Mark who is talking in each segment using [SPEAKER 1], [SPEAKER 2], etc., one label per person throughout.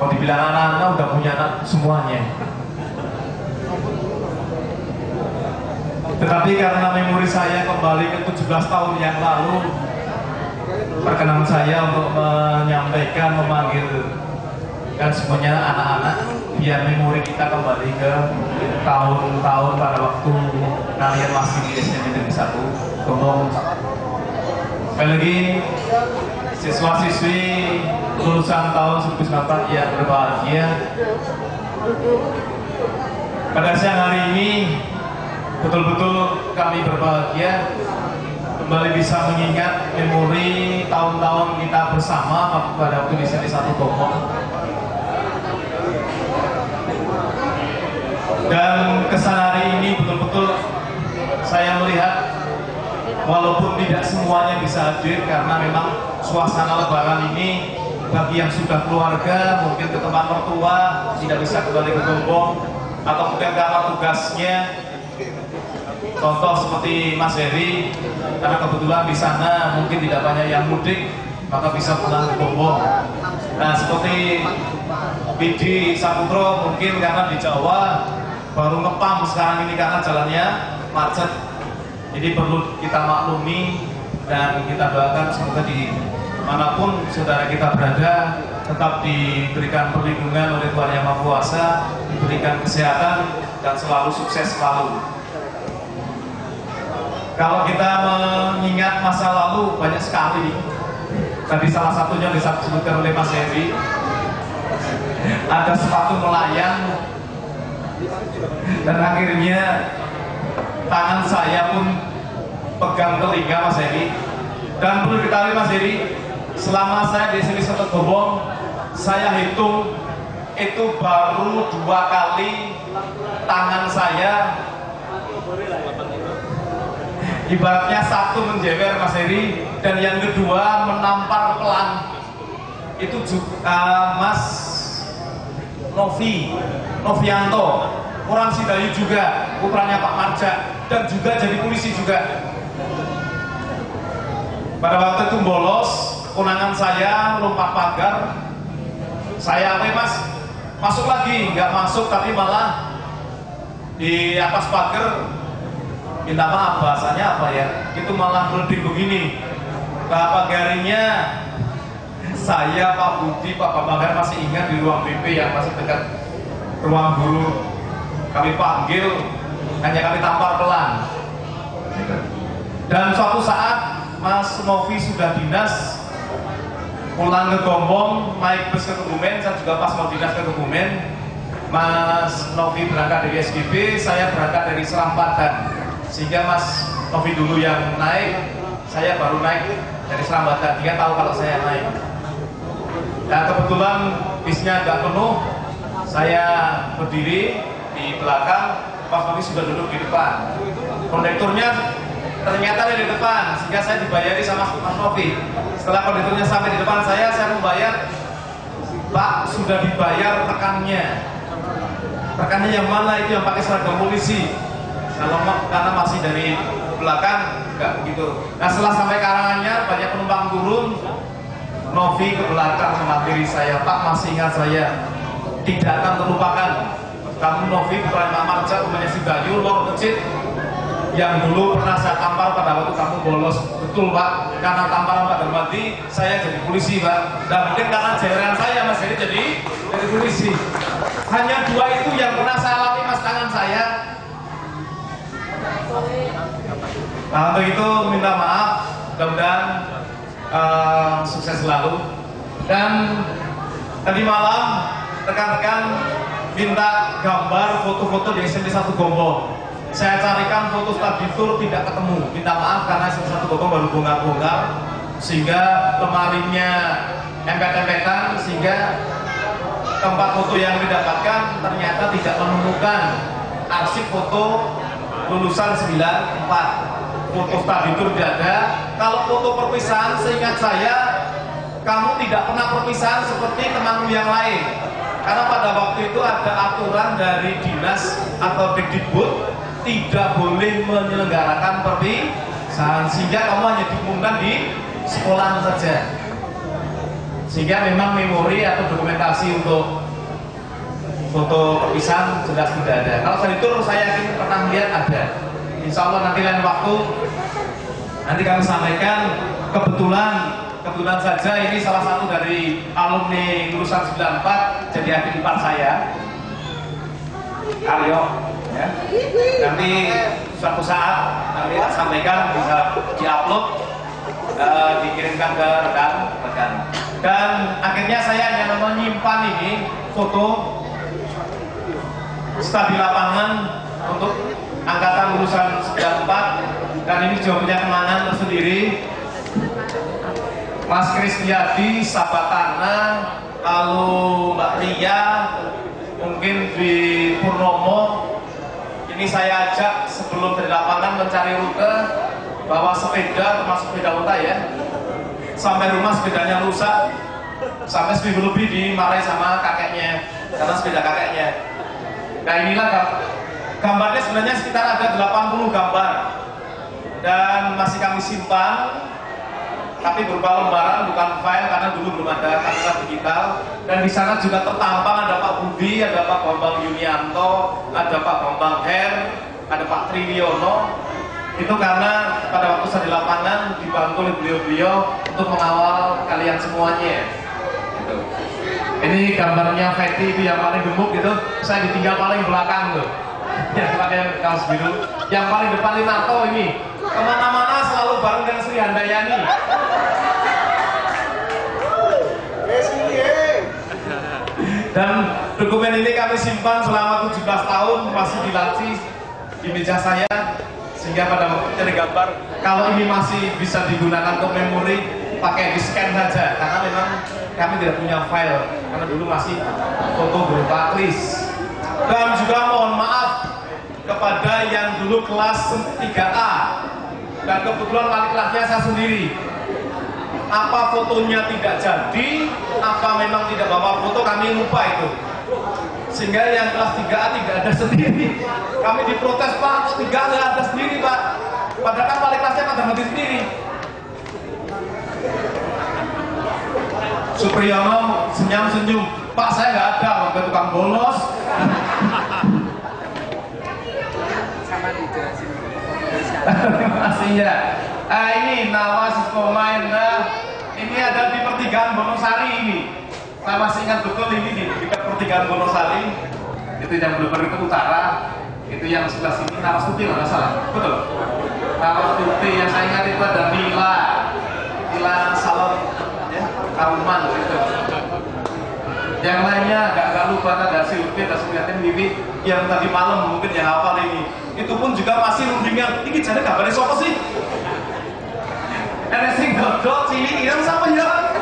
[SPEAKER 1] Kalau dibilang anak-anak udah punya anak semuanya. Tetapi karena memori saya kembali ke 17 tahun yang lalu, perkenan saya untuk menyampaikan, memanggil dan semuanya anak-anak, biar memori kita kembali ke tahun-tahun pada waktu kalian masih di SMP Negeri 1 Gombong. Sekali lagi, siswa-siswi lulusan tahun 1994 yang berbahagia, pada siang hari ini betul-betul kami berbahagia kembali bisa mengingat memori tahun-tahun kita bersama pada waktu di SMP 1 Gombong. Dan kesan hari ini betul-betul saya melihat, walaupun tidak semuanya bisa hadir karena memang suasana lebaran ini bagi yang sudah keluarga mungkin ke tempat mertua tidak bisa kembali ke Gombong, atau mungkin karena tugasnya, contoh seperti Mas Heri karena kebetulan di sana mungkin tidak banyak yang mudik maka bisa pulang ke Gombong. Nah seperti Bidi Saputro mungkin karena di Jawa baru ngepam sekarang ini karena jalannya macet, jadi perlu kita maklumi dan kita doakan semoga di manapun saudara kita berada tetap diberikan perlindungan oleh Tuhan Yang Maha Kuasa, diberikan kesehatan dan selalu sukses selalu. Kalau kita mengingat masa lalu banyak sekali, tadi salah satunya disebutkan oleh Mas Heri, ada sepatu melayang dan akhirnya tangan saya pun pegang telinga Mas Heri. Dan perlu diketahui Mas Heri, selama saya di SMP 1 Gombong, saya hitung itu baru 2 kali tangan saya ibaratnya satu menjewer Mas Heri, dan yang kedua menampar pelan. Itu juga Mas Novianto, orang Sidayu juga, putranya Pak Marja, dan juga jadi polisi juga. Pada waktu itu bolos, konangan saya lompat pagar, saya Mas masuk lagi, nggak masuk tapi malah di atas pagar, minta maaf bahasanya apa ya, itu malah meleding begini. Bapak garinya saya, Pak Budi, Pak Bambang masih ingat di ruang BP yang masih dekat ruang guru, kami panggil, hanya kami tampar pelan. Dan suatu saat Mas Novi sudah dinas, pulang ke Gombong, naik bus ke Kebumen, saya juga pas mau dinas ke Kebumen. Mas Novi berangkat dari SGB, saya berangkat dari Serambatan, sehingga Mas Novi dulu yang naik, saya baru naik dari Serambatan. Dia tahu kalau saya naik. Dan kebetulan bisnya agak penuh, saya berdiri di belakang, Mas Novi sudah duduk di depan. Kondekturnya ternyata di depan, sehingga saya dibayari sama Mas Novi. Setelah kondekturnya sampai di depan saya membayar, Pak sudah dibayar rekannya. Rekannya yang mana? Itu yang pakai seragam polisi. Kalau karena masih dari belakang, enggak begitu. Nah setelah sampai Karanganyar, banyak penumpang turun, Novi ke belakang menghampiri saya, Pak masih ingat saya, tidak akan terlupakan. Kamu Novi bukan Pak Marja, rumahnya Sidayu, Lor Kecil, yang dulu pernah saya tampar pada waktu kamu bolos. Betul Pak, karena tamparan Pak Darmadi, saya jadi polisi Pak. Dan mungkin karena jeweran saya Mas jadi polisi. Hanya 2 itu yang pernah saya alami Mas, tangan saya. Nah untuk itu minta maaf, mudah-mudahan sukses selalu. Dan tadi malam rekan-rekan minta gambar foto-foto di SMP 1 Gombong. Saya carikan foto study tour tidak ketemu. Minta maaf karena SMP 1 Gombong baru bongkar-bongkar, sehingga lemarinya empet-empetan, sehingga tempat foto yang didapatkan ternyata tidak menemukan arsip foto lulusan 94. Foto study tour tidak ada. Kalau foto perpisahan, seingat saya kamu tidak pernah perpisahan seperti temanmu yang lain, karena pada waktu itu ada aturan dari dinas atau Dikdikbud tidak boleh menyelenggarakan perpisahan, sehingga kamu hanya diumumkan di sekolah saja. sehingga memang memori atau dokumentasi untuk foto perpisahan jelas tidak ada. Kalau study tour saya yakin pernah lihat ada. Insya Allah nanti lain waktu nanti kami sampaikan. Kebetulan saja ini salah satu dari alumni lulusan 94 jadi adik ipar saya, Aryo, ya. Nanti suatu saat nanti sampaikan bisa diupload, dikirimkan ke rekan. Dan akhirnya saya hanya menyimpan ini foto studi lapangan untuk angkatan lulusan 94, dan ini juga punya kenangan tersendiri. Mas Kristiadi, Sabatana, lalu Mbak Ria, mungkin di Purnomo. Ini saya ajak sebelum dari lapangan mencari rute, bawa sepeda, termasuk sepeda unta ya. Sampai rumah sepedanya rusak, sampai seminggu lebih dimarahi sama kakeknya, karena sepeda kakeknya. Nah inilah gambarnya, sebenarnya sekitar ada 80 gambar, dan masih kami simpan. Tapi berupa lembaran, bukan file, karena dulu belum ada kamera digital. Dan di sana juga tertampang ada Pak Budi, ada Pak Bambang Yunianto, ada Pak Bambang Her, ada Pak Triwiono. Itu karena pada waktu saya di lapangan dibantu oleh beliau-beliau untuk mengawal kalian semuanya. Gitu. Ini gambarnya Fatty, itu yang paling gemuk gitu. Saya ditinggal paling belakang tuh. Yang pakai kaos biru. Yang paling depan Linato ini. Kemana-mana selalu bareng dengan Sri Handayani. Dan dokumen ini kami simpan selama 17 tahun, masih dilaci di meja saya, sehingga pada waktu cari gambar, kalau ini masih bisa digunakan untuk memori, pakai di scan saja, karena memang kami tidak punya file, karena dulu masih foto berupa kris. Dan juga mohon maaf kepada yang dulu kelas 3A, dan kebetulan wali kelasnya saya sendiri. Apa fotonya tidak jadi, apa memang tidak bawa foto, kami lupa itu. Sehingga yang kelas 3A tidak ada sendiri. Kami diprotes, Pak, kok 3 nggak ada sendiri, Pak? Padahal kan wali kelasnya pada mati sendiri. Supriyono senyum-senyum, Pak saya nggak ada, waktu tukang bolos.
[SPEAKER 2] Sama dijelasin.
[SPEAKER 1] Masih ya. Ini nama pemain. Ini ada di pertigaan Wonosari ini. Saya masih ingat betul ini di dekat pertigaan Wonosari. Itu yang belum ke utara. Itu yang sebelah sini Narasuti nggak salah. Betul. Narasuti yang saya ingat itu ada Nila Salon, ya, Karuman gitu. Yang lainnya agak lupa, ada Silvi, ada Sumiatin Wiwi yang tadi malam mungkin yang hafal ini. Itu pun juga masih rundingan. Ini jadi gambarnya siapa sih? Ada sing dodol cilik yang sama ya.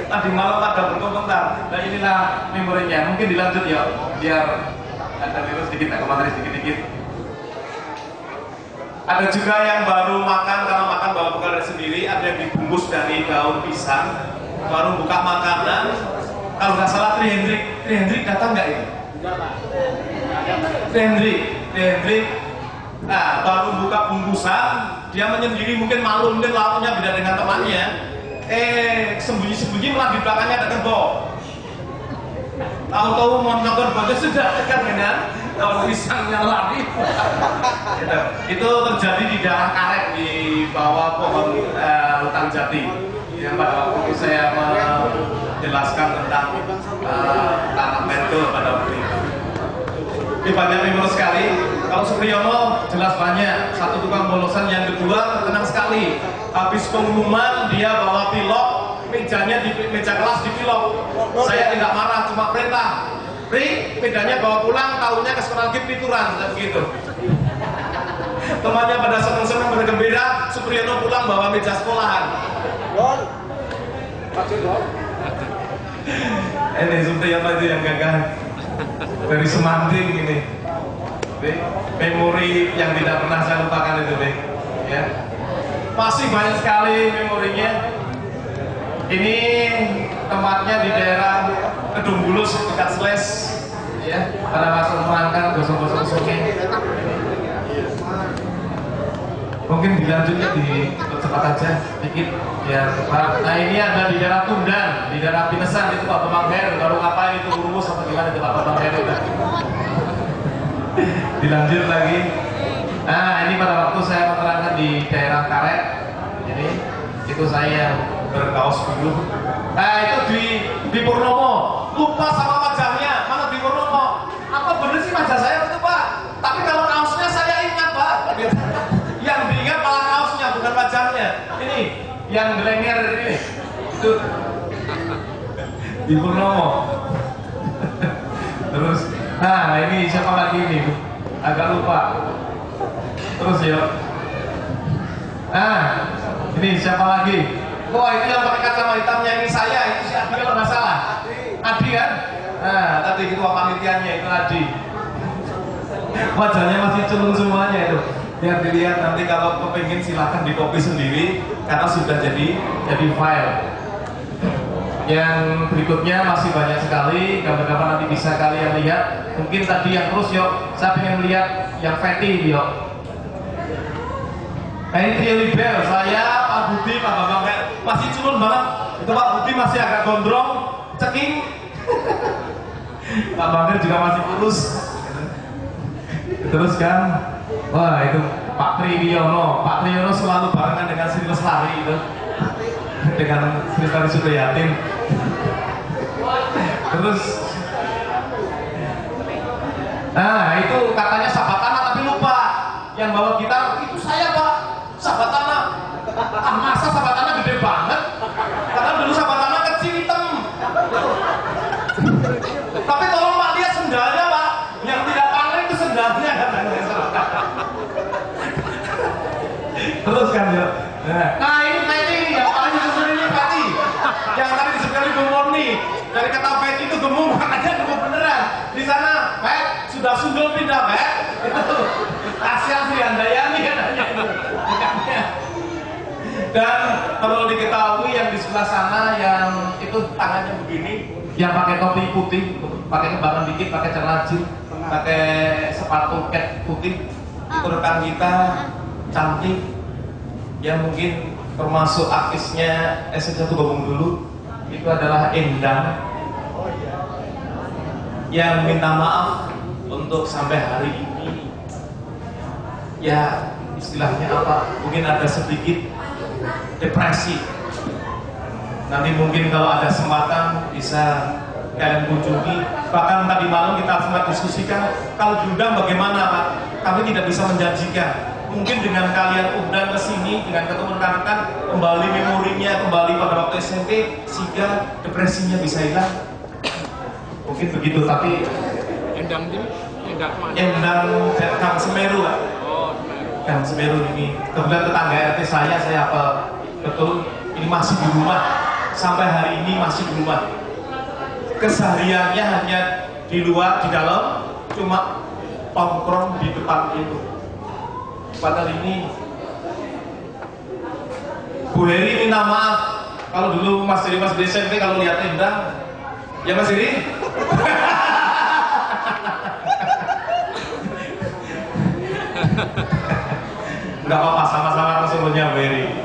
[SPEAKER 1] Tadi malam ada berkomentar. Nah inilah memorinya. Mungkin dilanjut ya, biar ada virus sedikit, aku materi sedikit-sedikit. Ada juga yang baru makan, kalau makan bawa bekal sendiri. Ada yang dibungkus dari daun pisang. Baru buka makanan. Kalau nggak salah Tri Hendrik datang nggak ini? Tri Hendrik. Nah, baru buka bungkusan, dia menyendiri, mungkin malu, mungkin lauknya beda dengan temannya. Sembunyi-sembunyi malah di belakangnya ada kerbau. Tahu-tahu mau nyokor bocah sudah dekat dengan daun pisangnya lari. Itu terjadi di daerah Karet di bawah pohon hutan jati. Yang pada waktu itu saya menjelaskan tentang tanah mentul pada waktu itu. Ini banyak memori sekali. Kalau Supriyono jelas banyak. Satu tukang bolosan, yang kedua terkenal sekali. Habis pengumuman dia bawa pilok, mejanya di meja kelas dipilok. Saya tidak marah, cuma perintah. Ri, pedanya bawa pulang, tahunya ke sekolah lagi pituran, begitu. Temannya pada senang-senang bergembira, Supriyono pulang bawa meja sekolahan. Ini Supriyono itu yang gagah. Dari Semanding ini, memori yang tidak pernah saya lupakan itu, ya. Masih banyak sekali memorinya. Ini tempatnya di daerah Kedung Bulus dekat Sles, ya. Pada masuk merangkang gosok-gosok sungai. Mungkin dilanjutnya di cepat aja sedikit ya Pak. Nah ini ada di daerah Tundan, di daerah Pinesan itu Pak Bambang Heru. Baru ngapain itu rumus apa gimana itu Pak Bambang Heru? Dilanjut lagi. Nah ini pada waktu saya menerangkan di daerah Karet, jadi itu saya berkaos biru. Nah itu di Purnomo, lupa sama wajahnya. Mana di Purnomo? Apa bener sih wajah saya itu Pak? Tapi kalau kaosnya saya ingat Pak. Yang diingat malah kaosnya bukan wajahnya. Ini yang gelenger ini itu di Purnomo. Terus, nah ini siapa lagi ini? Agak lupa. Terus ya. Nah, ini siapa lagi? Wah itu yang pakai kacamata hitamnya ini saya. Itu si Adi kalau nggak salah. Adi kan? Nah tadi ketua panitianya itu Adi. Wajahnya masih culun semuanya itu. Biar dilihat nanti kalau kepingin silahkan di copy sendiri karena sudah jadi file. Yang berikutnya masih banyak sekali gambar-gambar nanti bisa kalian lihat. Mungkin tadi yang terus yuk, saya ingin melihat yang fatty yuk. Nah ini Trio Libel, saya Pak Budi, Pak Bambang masih culun banget. Itu Pak Budi masih agak gondrong, ceking. Pak Bambang juga masih kurus. Terus kan, wah itu Pak Triwiono. Pak Triwiono selalu barengan dengan Sri Lestari itu, dengan Sri Lestari Sudayatin. Terus, nah itu katanya Sabatana tapi lupa. Yang bawa gitar itu saya Pak, Sabatana. Ah masa Sabatana gede banget? Karena dulu Sabatana kecil hitam. Tapi tolong Pak lihat sendalnya Pak, yang tidak pamer itu sendalnya katanya. Terus kan ya. Nah ini yang paling susah ini Fatty. Yang tadi disebutkan Ibu Murni. Dari kata Fatty itu gemuk, makanya gemuk beneran. Di sana, Pat sudah sundul pindah Pat. Itu Asia Sri Handayani katanya itu. Dan perlu diketahui yang di sebelah sana yang itu tangannya begini, yang pakai topi putih, pakai kembangan dikit, pakai celana jeans, pakai sepatu cat putih, itu rekan kita cantik, yang mungkin termasuk artisnya S1 gabung dulu, itu adalah Endang, yang minta maaf untuk sampai hari ini, ya istilahnya apa? Mungkin ada sedikit depresi. Nanti mungkin kalau ada kesempatan bisa kalian kunjungi. Bahkan tadi malam kita sempat diskusikan kalau diundang bagaimana Pak. Kami tidak bisa menjanjikan. Mungkin dengan kalian undang ke sini, dengan ketemu rekan-rekan, kembali memorinya, kembali pada waktu SMP, sehingga depresinya bisa hilang. Mungkin begitu. Tapi
[SPEAKER 2] Endang di Endang mana?
[SPEAKER 1] Endang Kang Semeru Pak.
[SPEAKER 2] Oh,
[SPEAKER 1] Kang Semeru ini kebetulan tetangga RT saya apa betul ini masih di rumah sampai hari ini masih di rumah. Kesehariannya hanya di luar, di dalam, cuma tongkrong di depan itu. Padahal ini Bu Heri minta maaf kalau dulu Mas Heri di SMP kalau lihat Endang, ya Mas Heri. Enggak apa-apa, sama-sama langsung punya Bu Heri.